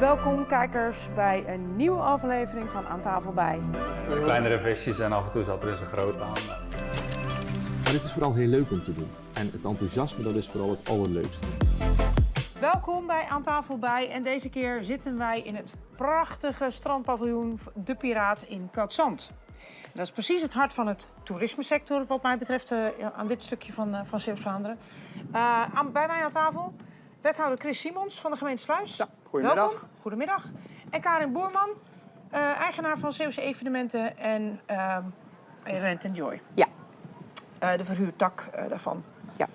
Welkom kijkers bij een nieuwe aflevering van Aan Tafel Bij. Kleinere visjes en af en toe zat er eens een groot aan. Maar het is vooral heel leuk om te doen. En het enthousiasme, dat is vooral het allerleukste. Welkom bij Aan Tafel Bij en deze keer zitten wij in het prachtige strandpaviljoen De Piraat in Cadzand. Dat is precies het hart van het toerismesector wat mij betreft aan dit stukje van Zeeuws-Vlaanderen. Bij mij aan tafel wethouder Chris Simons van de gemeente Sluis. Ja, goedemiddag. Welkom. Goedemiddag. En Karin Boerman, eigenaar van Zeeuwse Evenementen en Rent & Joy. Ja. De verhuurtak daarvan. Ja.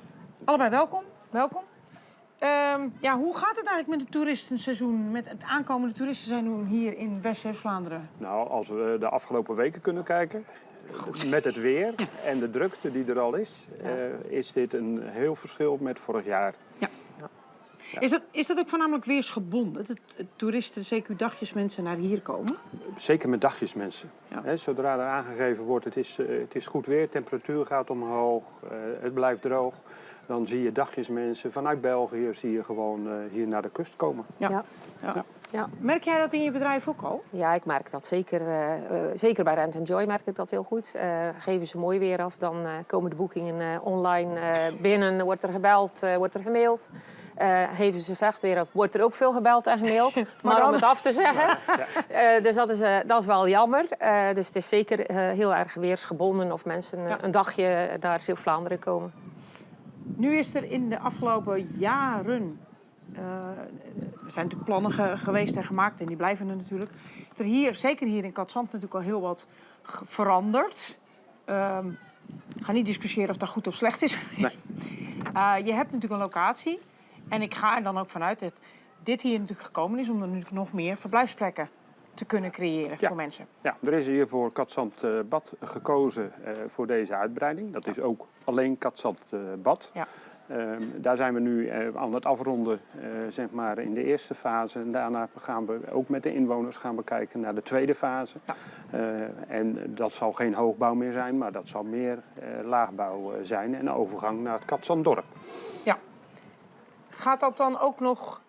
Allebei welkom. Welkom. Hoe gaat het eigenlijk met het toeristenseizoen, met het aankomende toeristenseizoen hier in West-Zeeuws-Vlaanderen? Nou, als we de afgelopen weken kunnen kijken, met het weer en de drukte die er al is, is dit een heel verschil met vorig jaar. Ja. Ja. Is dat ook voornamelijk weersgebonden? Dat toeristen, CQ dagjesmensen naar hier komen? Zeker met dagjesmensen. Ja. Zodra er aangegeven wordt, het is goed weer, temperatuur gaat omhoog, het blijft droog. Dan zie je dagjesmensen vanuit België zie je gewoon hier naar de kust komen. Ja. Ja. Ja. Ja. Ja. Merk jij dat in je bedrijf ook al? Ja, ik merk dat zeker. Zeker bij Rent & Joy merk ik dat heel goed. Geven ze mooi weer af, dan komen de boekingen online binnen. Wordt er gebeld, wordt er gemaild. Geven ze slecht weer af, wordt er ook veel gebeld en gemaild. maar dan... om het af te zeggen. Dus dat is wel jammer. Dus het is zeker heel erg weersgebonden of mensen een dagje naar Zeeuws-Vlaanderen komen. Nu is er in de afgelopen jaren... er zijn natuurlijk plannen geweest en gemaakt en die blijven er natuurlijk. Is er hier, zeker hier in Cadzand, natuurlijk al heel wat veranderd. Ik ga niet discussiëren of dat goed of slecht is. Nee. Je hebt natuurlijk een locatie. En ik ga er dan ook vanuit dat dit hier natuurlijk gekomen is... om er natuurlijk nog meer verblijfsplekken te kunnen creëren voor mensen. Ja, er is hier voor Cadzand Bad gekozen voor deze uitbreiding. Dat is ook alleen Cadzand Bad. Ja. Daar zijn we nu aan het afronden, zeg maar in de eerste fase. En daarna gaan we ook met de inwoners gaan bekijken naar de tweede fase. Ja. En dat zal geen hoogbouw meer zijn, maar dat zal meer laagbouw zijn. En een overgang naar het Cadzanddorp. Ja. Gaat dat dan ook nog...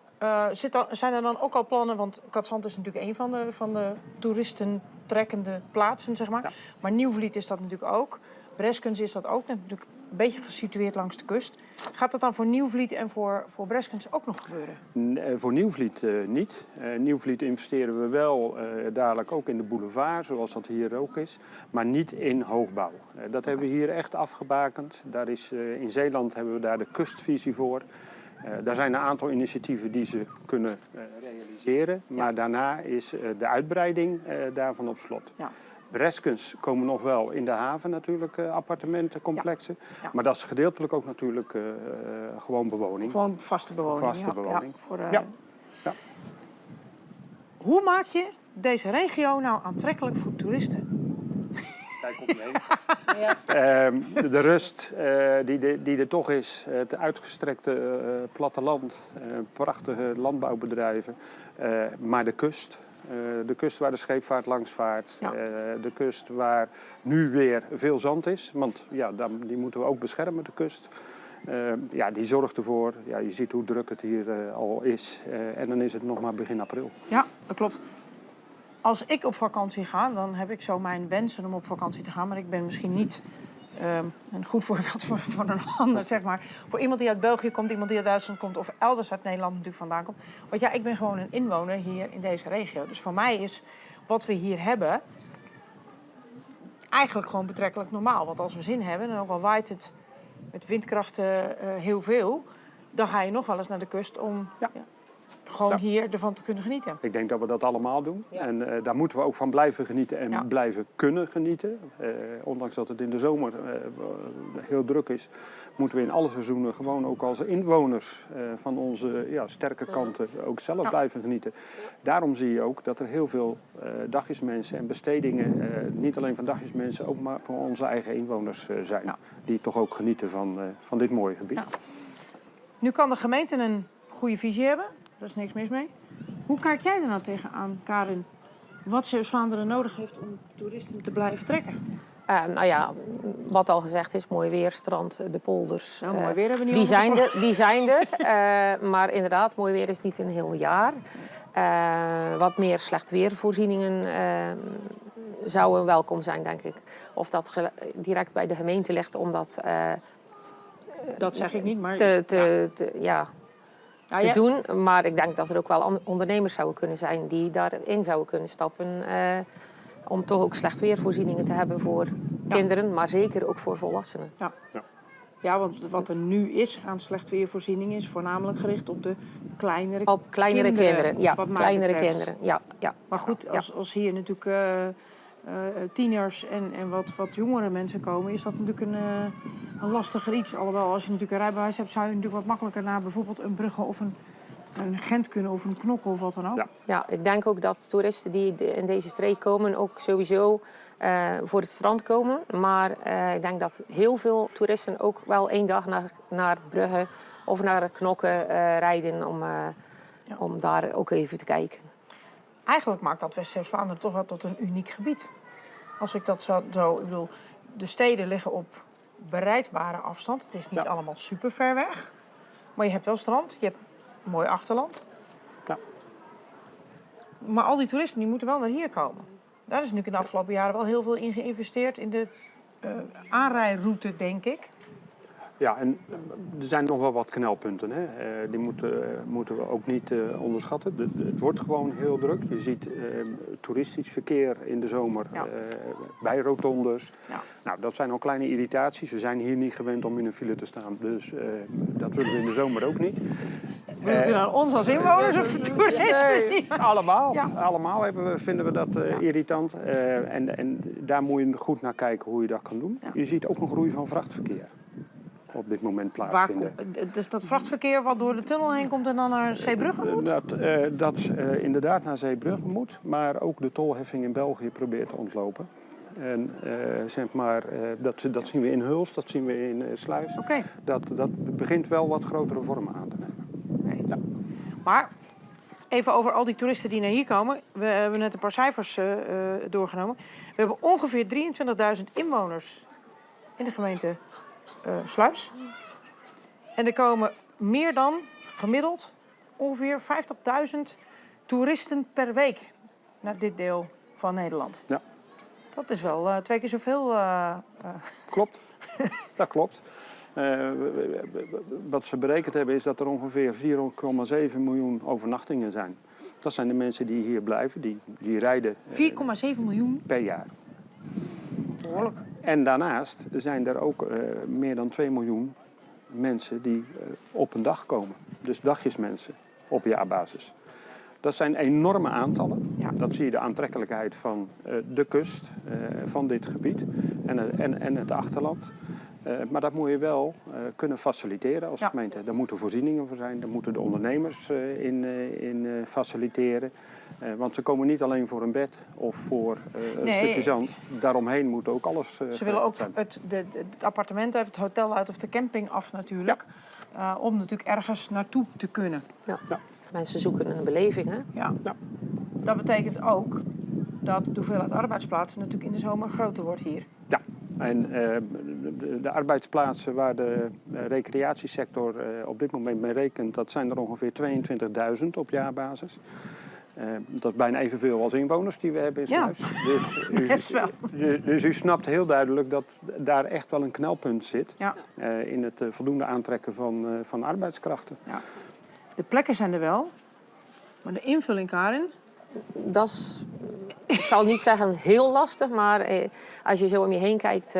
zijn er dan ook al plannen, want Cadzand is natuurlijk een van de toeristentrekkende plaatsen, zeg maar. Ja. Maar Nieuwvliet is dat natuurlijk ook. Breskens is dat ook, natuurlijk een beetje gesitueerd langs de kust. Gaat dat dan voor Nieuwvliet en voor Breskens ook nog gebeuren? Voor Nieuwvliet niet. Nieuwvliet investeren we wel dadelijk ook in de boulevard, zoals dat hier ook is. Maar niet in hoogbouw. Dat hebben we hier echt afgebakend. Daar is, in Zeeland hebben we daar de kustvisie voor. Daar zijn een aantal initiatieven die ze kunnen realiseren. Maar daarna is de uitbreiding daarvan op slot. Ja. Breskens komen nog wel in de haven natuurlijk, appartementencomplexen. Ja. Ja. Maar dat is gedeeltelijk ook natuurlijk gewoon bewoning. Gewoon vaste bewoning. Vaste bewoning. Ja. Ja. Hoe maak je deze regio nou aantrekkelijk voor toeristen? Kijk om je heen. De rust die er toch is, het uitgestrekte platteland, prachtige landbouwbedrijven, maar de kust. De kust waar de scheepvaart langs vaart, Ja. De kust waar nu weer veel zand is, want ja, die moeten we ook beschermen, de kust. Die zorgt ervoor, je ziet hoe druk het hier al is en dan is het nog maar begin april. Ja, dat klopt. Als ik op vakantie ga, dan heb ik zo mijn wensen om op vakantie te gaan. Maar ik ben misschien niet een goed voorbeeld voor een ander, zeg maar. Voor iemand die uit België komt, iemand die uit Duitsland komt... of elders uit Nederland natuurlijk vandaan komt. Want ja, ik ben gewoon een inwoner hier in deze regio. Dus voor mij is wat we hier hebben eigenlijk gewoon betrekkelijk normaal. Want als we zin hebben, en ook al waait het met windkrachten heel veel... dan ga je nog wel eens naar de kust om... gewoon hier ervan te kunnen genieten. Ik denk dat we dat allemaal doen. Ja. En daar moeten we ook van blijven genieten en blijven kunnen genieten. Ondanks dat het in de zomer heel druk is, moeten we in alle seizoenen gewoon ook als inwoners van onze sterke kanten ook zelf blijven genieten. Daarom zie je ook dat er heel veel dagjesmensen en bestedingen, niet alleen van dagjesmensen, ook maar voor onze eigen inwoners zijn. Ja. Die toch ook genieten van dit mooie gebied. Ja. Nu kan de gemeente een goede visie hebben. Daar is niks mis mee. Hoe kijk jij er nou tegenaan, Karin? Wat Zeeuws-Vlaanderen nodig heeft om toeristen te blijven trekken? Wat al gezegd is, mooi weer, strand, de polders. Nou, mooi weer hebben we niet die zijn er. Maar inderdaad, mooi weer is niet een heel jaar. Wat meer slecht weervoorzieningen zouden welkom zijn, denk ik. Of dat direct bij de gemeente ligt om dat Dat zeg ik niet, maar... te ja. doen. Maar ik denk dat er ook wel ondernemers zouden kunnen zijn die daarin zouden kunnen stappen. Om toch ook slecht weervoorzieningen te hebben voor kinderen, maar zeker ook voor volwassenen. Ja. Ja. Ja, want wat er nu is aan slecht weervoorziening is voornamelijk gericht op de kleinere Op kleinere kinderen, ja. wat mij Kleinere betreft. kinderen, ja. Maar goed, als hier natuurlijk tieners en wat jongere mensen komen, is dat natuurlijk een lastiger iets. Alhoewel, als je natuurlijk een rijbewijs hebt, zou je natuurlijk wat makkelijker naar bijvoorbeeld een Brugge of een Gent kunnen of een Knokke of wat dan ook. Ja. Ja, ik denk ook dat toeristen die in deze streek komen ook sowieso voor het strand komen. Maar ik denk dat heel veel toeristen ook wel één dag naar Brugge of naar Knokke rijden om daar ook even te kijken. Eigenlijk maakt dat West-Vlaanderen toch wel tot een uniek gebied. Als ik dat zo... Ik bedoel, de steden liggen op bereikbare afstand. Het is niet allemaal super ver weg. Maar je hebt wel strand, je hebt een mooi achterland. Ja. Maar al die toeristen die moeten wel naar hier komen. Daar is natuurlijk in de afgelopen jaren wel heel veel in geïnvesteerd. In de aanrijroute, denk ik. Ja, en er zijn nog wel wat knelpunten. Hè. Die moeten we ook niet onderschatten. Het wordt gewoon heel druk. Je ziet toeristisch verkeer in de zomer bij rotondes. Ja. Nou, dat zijn al kleine irritaties. We zijn hier niet gewend om in een file te staan. Dus dat willen we in de zomer ook niet. Bedoelt u nou ons als inwoners of de toeristen? Nee, allemaal. Ja. Allemaal vinden we dat irritant. En daar moet je goed naar kijken hoe je dat kan doen. Ja. Je ziet ook een groei van vrachtverkeer op dit moment Waar plaatsvinden. dus dat vrachtverkeer wat door de tunnel heen komt en dan naar Zeebrugge moet? Dat inderdaad naar Zeebrugge moet, maar ook de tolheffing in België probeert te ontlopen. En zeg maar, dat zien we in Hulst, dat zien we in Sluis. Oké. Dat begint wel wat grotere vormen aan te nemen. Nee. Ja. Maar even over al die toeristen die naar hier komen. We hebben net een paar cijfers doorgenomen. We hebben ongeveer 23.000 inwoners in de gemeente Sluis. En er komen meer dan gemiddeld ongeveer 50.000 toeristen per week naar dit deel van Nederland. Ja. Dat is wel 2 keer zoveel. Klopt, dat klopt. Wat ze berekend hebben is dat er ongeveer 4,7 miljoen overnachtingen zijn. Dat zijn de mensen die hier blijven, die rijden 4,7 miljoen. per jaar. Behoorlijk. En daarnaast zijn er ook meer dan 2 miljoen mensen die op een dag komen. Dus dagjesmensen op jaarbasis. Dat zijn enorme aantallen. Ja. Dat zie je de aantrekkelijkheid van de kust, van dit gebied en het achterland. Maar dat moet je wel kunnen faciliteren als gemeente. Daar moeten voorzieningen voor zijn, daar moeten de ondernemers in faciliteren. Want ze komen niet alleen voor een bed of voor een stukje zand. Daaromheen moet ook alles Ze willen ook zijn. het appartement uit, het hotel uit of de camping af natuurlijk. Om natuurlijk ergens naartoe te kunnen. Ja. Ja. Mensen zoeken een beleving, hè? Ja. Ja. Dat betekent ook dat de hoeveelheid arbeidsplaatsen natuurlijk in de zomer groter wordt hier. Ja, en de arbeidsplaatsen waar de recreatiesector op dit moment mee rekent, dat zijn er ongeveer 22.000 op jaarbasis. Dat is bijna evenveel als inwoners die we hebben in Sluis. Dus best wel. Dus u snapt heel duidelijk dat daar echt wel een knelpunt zit Ja. in het voldoende aantrekken van arbeidskrachten. Ja. De plekken zijn er wel, maar de invulling, Karin. Dat is, ik zal niet zeggen heel lastig, maar als je zo om je heen kijkt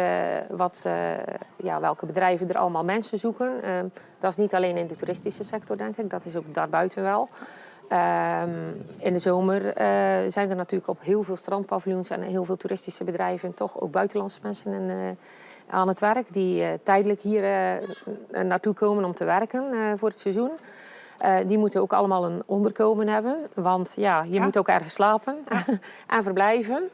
welke bedrijven er allemaal mensen zoeken. Dat is niet alleen in de toeristische sector, denk ik. Dat is ook daarbuiten wel. In de zomer zijn er natuurlijk op heel veel strandpaviljoens en heel veel toeristische bedrijven toch ook buitenlandse mensen aan het werk. Die tijdelijk hier naartoe komen om te werken voor het seizoen. Die moeten ook allemaal een onderkomen hebben. Want je moet ook ergens slapen en verblijven.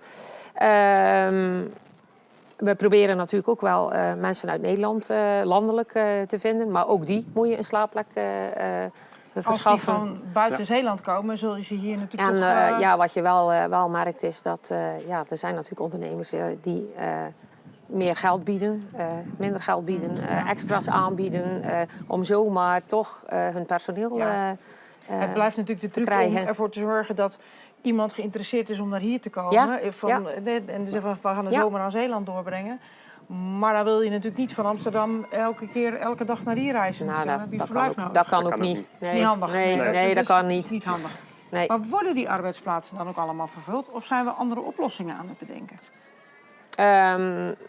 We proberen natuurlijk ook wel mensen uit Nederland landelijk te vinden. Maar ook die moet je een slaapplek verschaffen. Als die van buiten Zeeland komen, zul je ze hier natuurlijk En toch... wat je wel merkt is dat er zijn natuurlijk ondernemers die meer geld bieden, minder geld bieden, extra's aanbieden. Om zomaar toch hun personeel Het blijft natuurlijk de truc krijgen. om ervoor te zorgen dat iemand geïnteresseerd is om naar hier te komen. Ja, En zeggen we gaan de zomer aan Zeeland doorbrengen. Maar dan wil je natuurlijk niet van Amsterdam elke dag naar hier reizen. Nou, Dan heb je dat verblijf kan ook, nodig. dat kan Dat ook kan ook niet. niet. Dat is niet handig. Nee, dat is- kan is niet. niet handig. Nee. Maar worden die arbeidsplaatsen dan ook allemaal vervuld? Of zijn we andere oplossingen aan het bedenken?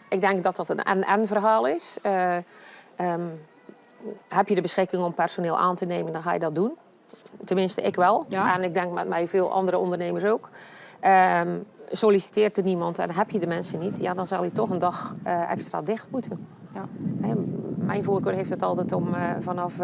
Ik denk dat dat een en-en verhaal is. Heb je de beschikking om personeel aan te nemen, dan ga je dat doen. Tenminste, ik wel. Ja. En ik denk met mij veel andere ondernemers ook. Solliciteert er niemand en heb je de mensen niet, ja, dan zal je toch een dag extra dicht moeten. Ja. Mijn voorkeur heeft het altijd om vanaf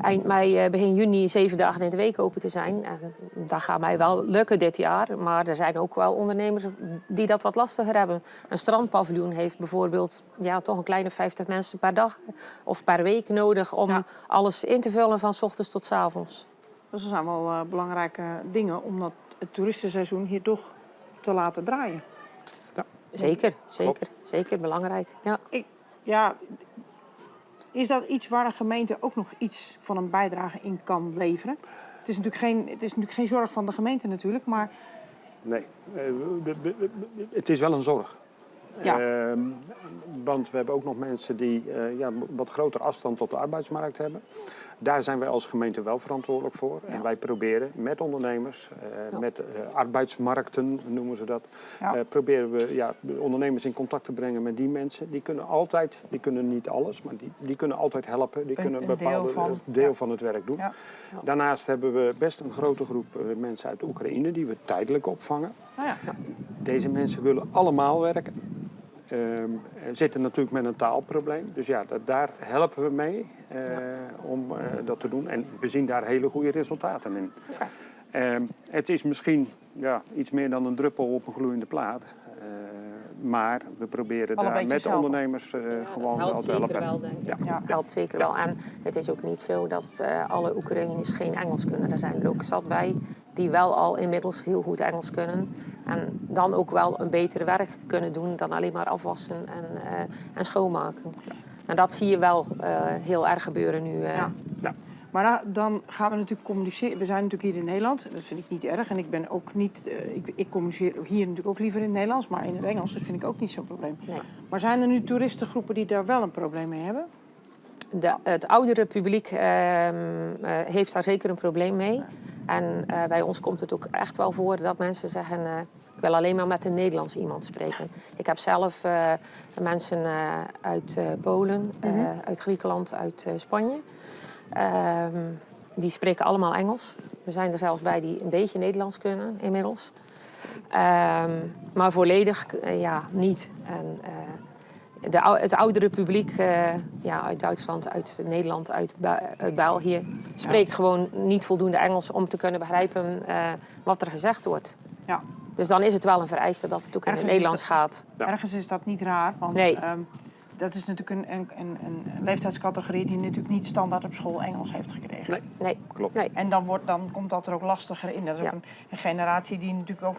eind mei, begin juni 7 dagen in de week open te zijn. En dat gaat mij wel lukken dit jaar. Maar er zijn ook wel ondernemers die dat wat lastiger hebben. Een strandpaviljoen heeft bijvoorbeeld toch een kleine 50 mensen per dag of per week nodig om alles in te vullen van 's ochtends tot 's avonds. Dus dat zijn wel belangrijke dingen om dat het toeristenseizoen hier toch te laten draaien. Zeker belangrijk. Ja. Is dat iets waar een gemeente ook nog iets van een bijdrage in kan leveren? Het is natuurlijk geen zorg van de gemeente natuurlijk, maar Nee, het is wel een zorg. Ja. Want we hebben ook nog mensen die wat groter afstand tot de arbeidsmarkt hebben. Daar zijn wij als gemeente wel verantwoordelijk voor. Ja. En wij proberen met ondernemers, met arbeidsmarkten noemen ze dat, proberen we de ondernemers in contact te brengen met die mensen. Die kunnen niet alles, maar die kunnen altijd helpen. Die kunnen een bepaalde deel van het werk doen. Ja. Daarnaast hebben we best een grote groep mensen uit Oekraïne die we tijdelijk opvangen. Deze mensen willen allemaal werken. Zitten natuurlijk met een taalprobleem. Dus daar helpen we mee om dat te doen. En we zien daar hele goede resultaten in. Het is misschien iets meer dan een druppel op een gloeiende plaat. Maar we proberen daar met de ondernemers gewoon wel te helpen. Wel, denk ik. Het helpt zeker wel. En het is ook niet zo dat alle Oekraïners geen Engels kunnen. Er zijn er ook zat bij die wel al inmiddels heel goed Engels kunnen. En dan ook wel een betere werk kunnen doen dan alleen maar afwassen en schoonmaken. En dat zie je wel heel erg gebeuren nu. Maar dan gaan we natuurlijk communiceren. We zijn natuurlijk hier in Nederland. Dat vind ik niet erg. En ik ben ook niet. Ik communiceer hier natuurlijk ook liever in het Nederlands, maar in het Engels, dat vind ik ook niet zo'n probleem. Nee. Maar zijn er nu toeristengroepen die daar wel een probleem mee hebben? Het oudere publiek heeft daar zeker een probleem mee. En bij ons komt het ook echt wel voor dat mensen zeggen: ik wil alleen maar met een Nederlands iemand spreken. Ik heb zelf mensen uit Polen, uit Griekenland, uit Spanje. Die spreken allemaal Engels. Er zijn er zelfs bij die een beetje Nederlands kunnen inmiddels. Maar volledig niet. En, het oudere publiek uit Duitsland, uit Nederland, uit België spreekt gewoon niet voldoende Engels om te kunnen begrijpen wat er gezegd wordt. Ja. Dus dan is het wel een vereiste dat het ook in het Nederlands gaat. Ergens is dat niet raar, want Nee. Dat is natuurlijk een leeftijdscategorie die natuurlijk niet standaard op school Engels heeft gekregen. Nee, Klopt. nee. En dan komt dat er ook lastiger in. Dat is ook een generatie die natuurlijk ook,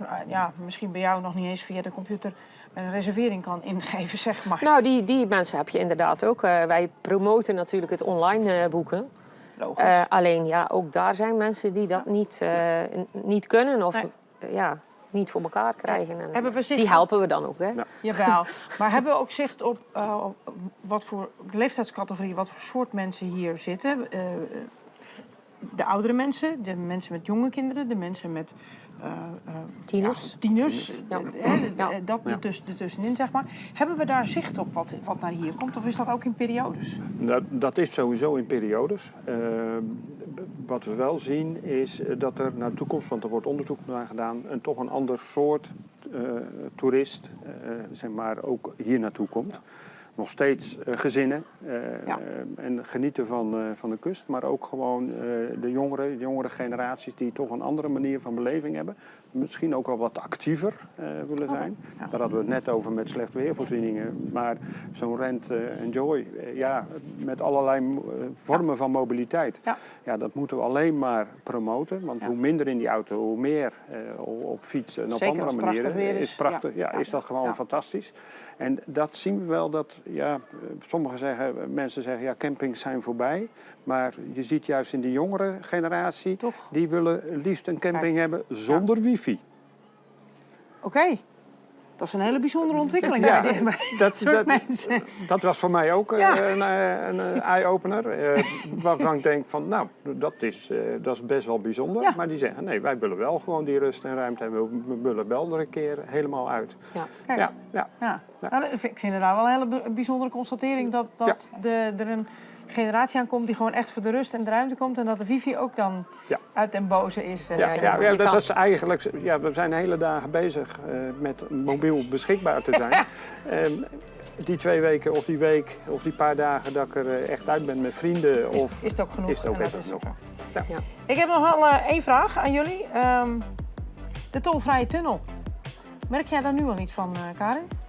misschien bij jou nog niet eens via de computer een reservering kan ingeven, zeg maar. Nou, die mensen heb je inderdaad ook. Wij promoten natuurlijk het online boeken. Logisch. Alleen ook daar zijn mensen die dat niet kunnen of niet voor elkaar krijgen. En Hebben we zicht die op- helpen we dan ook, hè? Ja. Jawel. Maar hebben we ook zicht op wat voor leeftijdscategorie, wat voor soort mensen hier zitten? De oudere mensen, de mensen met jonge kinderen, de mensen met Tieners. tieners. Ja. Dat ertussenin, zeg maar. Hebben we daar zicht op wat naar hier komt? Of is dat ook in periodes? Dat is sowieso in periodes. Wat we wel zien is dat er naar de toekomst, want er wordt onderzoek naar gedaan, toch een ander soort toerist ook hier naartoe komt. Nog steeds gezinnen en genieten van de kust, maar ook gewoon de jongere generaties die toch een andere manier van beleving hebben. Misschien ook wel wat actiever willen zijn. Ja. Daar hadden we het net over met slecht weervoorzieningen. Maar zo'n Rent Enjoy, met allerlei vormen van mobiliteit. Ja, dat moeten we alleen maar promoten. Want hoe minder in die auto, hoe meer op fiets en op Zeker andere als prachtig manieren. weer is. Is prachtig, is dat gewoon fantastisch. En dat zien we wel, dat mensen zeggen ja, campings zijn voorbij. Maar je ziet juist in de jongere generatie, Toch? die willen liefst een camping hebben zonder wifi. Oké. Dat is een hele bijzondere ontwikkeling Ja, bij dit soort mensen. Dat was voor mij ook Ja. een eye-opener. Waarvan ik denk van, nou, dat is best wel bijzonder. Ja. Maar die zeggen, nee, wij willen wel gewoon die rust en ruimte. En we willen wel er een keer helemaal uit. Ja. Kijk. Ja. Ja. Ja. Nou, ik vind inderdaad wel een hele bijzondere constatering dat er een generatie aankomt die gewoon echt voor de rust en de ruimte komt en dat de wifi ook dan uit den boze is. Dat is eigenlijk, we zijn hele dagen bezig met mobiel beschikbaar te zijn. Die 2 weken of die week of die paar dagen dat ik er echt uit ben met vrienden. Is het ook genoeg? Is het ook En dat even is nog. zo. Ja. Ja. Ik heb nog wel 1 vraag aan jullie. De tolvrije tunnel. Merk jij daar nu al iets van, Karin?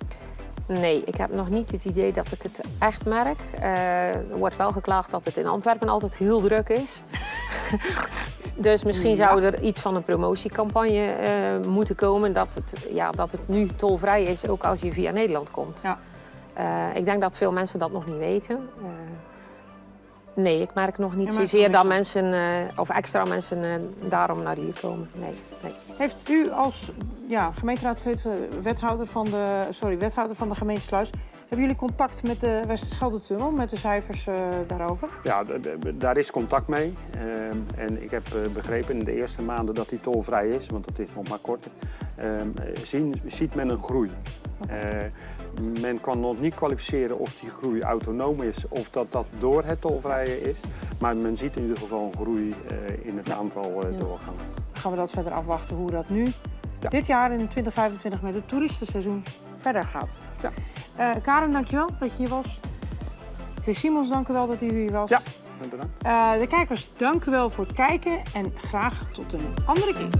Nee, ik heb nog niet het idee dat ik het echt merk. Er wordt wel geklaagd dat het in Antwerpen altijd heel druk is. Dus misschien zou er iets van een promotiecampagne moeten komen dat het nu tolvrij is, ook als je via Nederland komt. Ja. Ik denk dat veel mensen dat nog niet weten. Nee, ik merk nog niet Je merkt zozeer nog dat mensen of extra mensen daarom naar hier komen. Nee. Heeft u als gemeenteraadslid, wethouder van de gemeente Sluis, hebben jullie contact met de Westerschelde-tunnel, met de cijfers daarover? Ja, daar is contact mee. En ik heb begrepen in de eerste maanden dat die tolvrij is, want dat is nog maar kort, ziet men een groei. Men kan nog niet kwalificeren of die groei autonoom is of dat door het tolvrije is. Maar men ziet in ieder geval een groei in het aantal doorgangen. Dan gaan we dat verder afwachten hoe dat nu dit jaar in 2025 met het toeristenseizoen verder gaat. Ja. Karin, dankjewel dat je hier was. Chris Simons, dank u wel dat u hier was. Ja, bedankt. De kijkers, dank u wel voor het kijken en graag tot een andere keer.